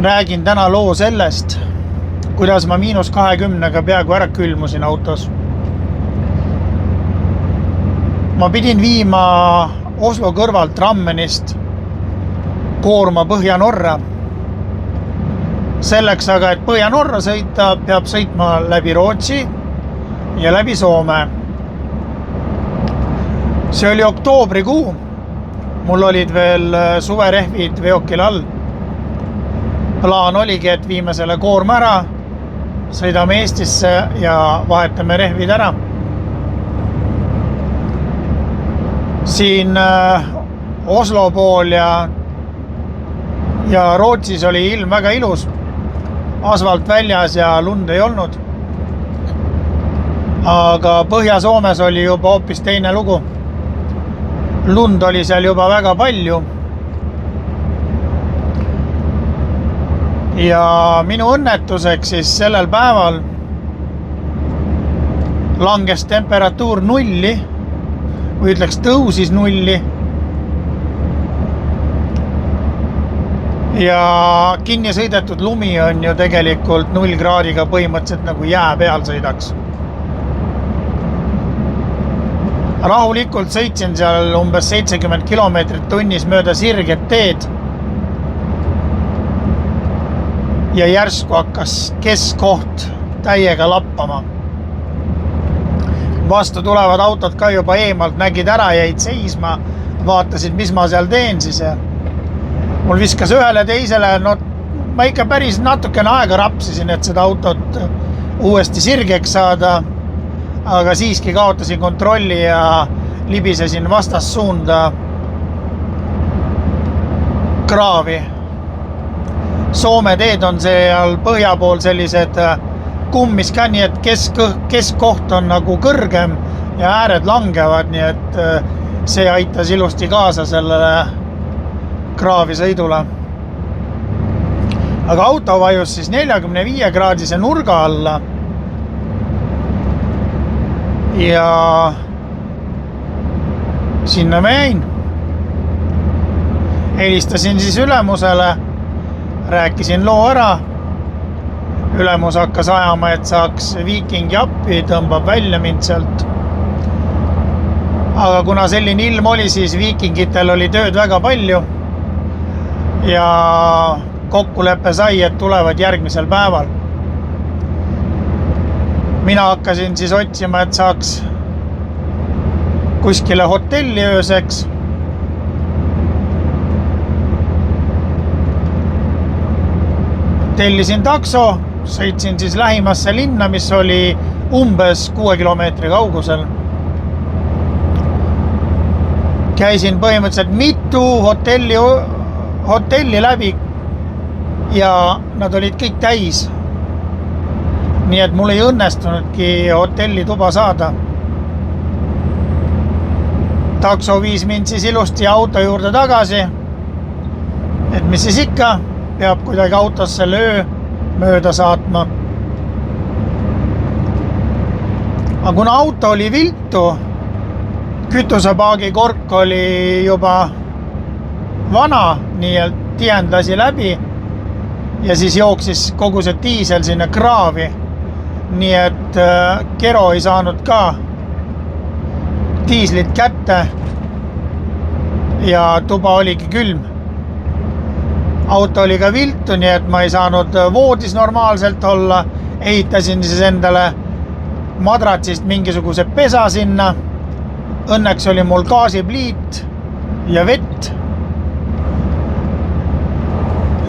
räägin täna loo sellest, kuidas ma -20-ga peaaegu ära külmusin autos. Ma pidin viima Oslo kõrvalt Rammenist koorma Põhja-Norra. Selleks aga, et Põhja-Norra sõita, peab sõitma läbi Rootsi ja läbi Soome. See oli oktoobrikuu. Mul olid veel suverehvid veokil all. Plaan oligi, et viime selle koorma ära, sõidame Eestisse ja vahetame rehvid ära. Siin Oslo pool ja Rootsis oli ilm väga ilus. Asfalt väljas ja lund ei olnud. Aga Põhja-Soomes oli juba hoopis teine lugu. Lund oli seal juba väga palju. Ja minu õnnetuseks siis sellel päeval langes temperatuur 0 või ütleks tõusis 0. Ja kinni sõidetud lumi on ju tegelikult 0 kraadiga põhimõtteliselt nagu jää peal sõidaks. Rahulikult sõitsin seal umbes 70 kilomeetrit tunnis mööda sirget teed. Ja järsku hakkas keskkoht täiega lappama. Vastu tulevad autod ka juba eemalt nägid ära, jäid seisma, vaatasid, mis ma seal teen siis. Mul viskas ühele teisele, ma ikka päris natukene aega rapsisin, et seda autot uuesti sirgeks saada, aga siiski kaotasin kontrolli ja libisesin vastassuunda kraavi. Soome teed on seal põhja pool sellised kummis ka, nii et keskkoht on nagu kõrgem ja ääred langevad, nii et see aitas ilusti kaasa sellele kraavi sõidule. Aga auto vajus siis 45 kraadise nurga alla ja sinna ma jäin. Helistasin siis ülemusele, rääkisin loo ära. Ülemus hakkas ajama, et saaks Viikingi appi, tõmbab välja mind sealt. Aga kuna selline ilm oli, siis Viikingitel oli tööd väga palju ja kokkulepe sai, et tulevad järgmisel päeval. Mina hakkasin siis otsima, et saaks kuskile hotelli ööseks. Tellisin takso, sõitsin siis lähimasse linna, mis oli umbes 6 kilomeetri kaugusel. Käisin põhimõtteliselt mitu hotelli läbi ja nad olid kõik täis. Nii et mul ei õnnestunudki hotelli tuba saada. Takso viis mind siis ilusti auto juurde tagasi. Et mis siis ikka, peab kuidagi autos selle öö mööda saatma. Aga kuna auto oli viltu, kütusepaagi kork oli juba vana, nii et tihend lasi läbi ja siis jooksis kogu see diisel sinna kraavi. Nii et Kero ei saanud ka diislit kätte ja tuba oligi külm. Auto oli ka viltu, nii et ma ei saanud voodis normaalselt olla. Ehitasin siis endale madratsist mingisuguse pesa sinna. Õnneks oli mul gaasipliit ja vett.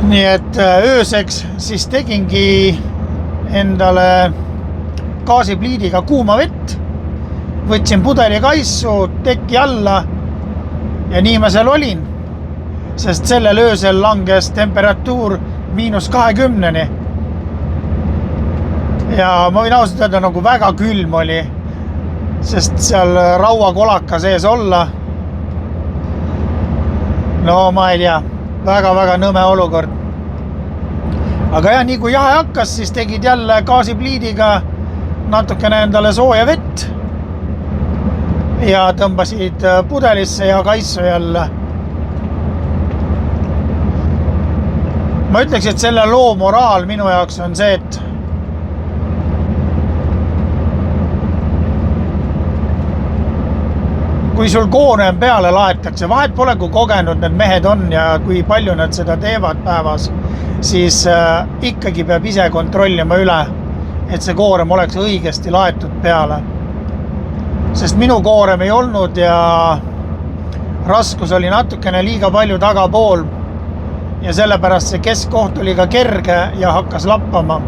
Nii et ööseks siis tegingi endale gaasipliidiga kuuma vett. Võtsin pudeli kaisu, teki alla ja nii ma seal olin. Sest sellel öösel langes temperatuur -20-ni. Ja ma võin ausalt öelda, nagu väga külm oli, sest seal rauakolaka sees olla. No ma ei tea, väga-väga nõme olukord. Aga jah, nii kui jahe hakkas, siis tegid jälle gaasipliidiga natukene endale sooja vett ja tõmbasid pudelisse ja kaisu jälle. ma ütleks, et selle loo moraal minu jaoks on see, et kui sul koorem peale laetakse, vahet pole, kui kogenud need mehed on ja kui palju nad seda teevad päevas, siis ikkagi peab ise kontrollima üle, et see koorem oleks õigesti laetud peale. Sest minu koorem ei olnud ja raskus oli natukene liiga palju tagapool ja sellepärast see keskkoht oli ka kerge ja hakkas lappama.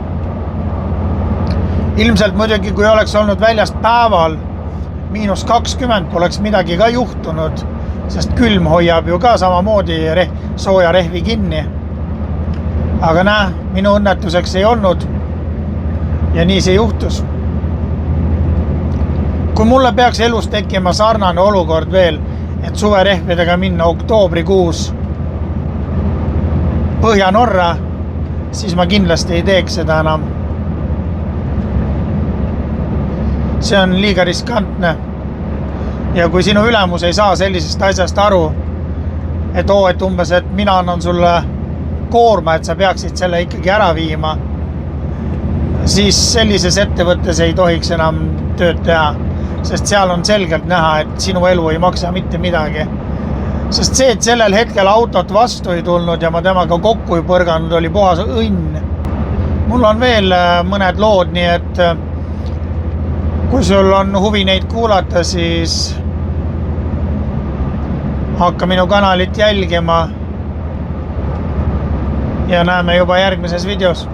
Ilmselt muidugi, kui oleks olnud väljast päeval -20 poleks midagi ka juhtunud, sest külm hoiab ju ka samamoodi sooja rehvi kinni. Aga näe, minu õnnetuseks ei olnud ja nii see juhtus. Kui mulle peaks elus tekkima sarnane olukord veel, et suverehvidega minna oktoobrikuus Põhja-Norra, siis ma kindlasti ei teeks seda enam. See on liiga riskantne. Ja kui sinu ülemus ei saa sellisest asjast aru, et umbes, et mina annan sulle koorma, et sa peaksid selle ikkagi ära viima, siis sellises ettevõttes ei tohiks enam tööd teha, sest seal on selgelt näha, et sinu elu ei maksa mitte midagi. Sest see, et sellel hetkel autot vastu ei tulnud ja ma temaga kokku ei põrganud, oli puhas õnn. Mul on veel mõned lood, nii et kui sul on huvi neid kuulata, siis hakka minu kanalit jälgima ja näeme juba järgmises videos.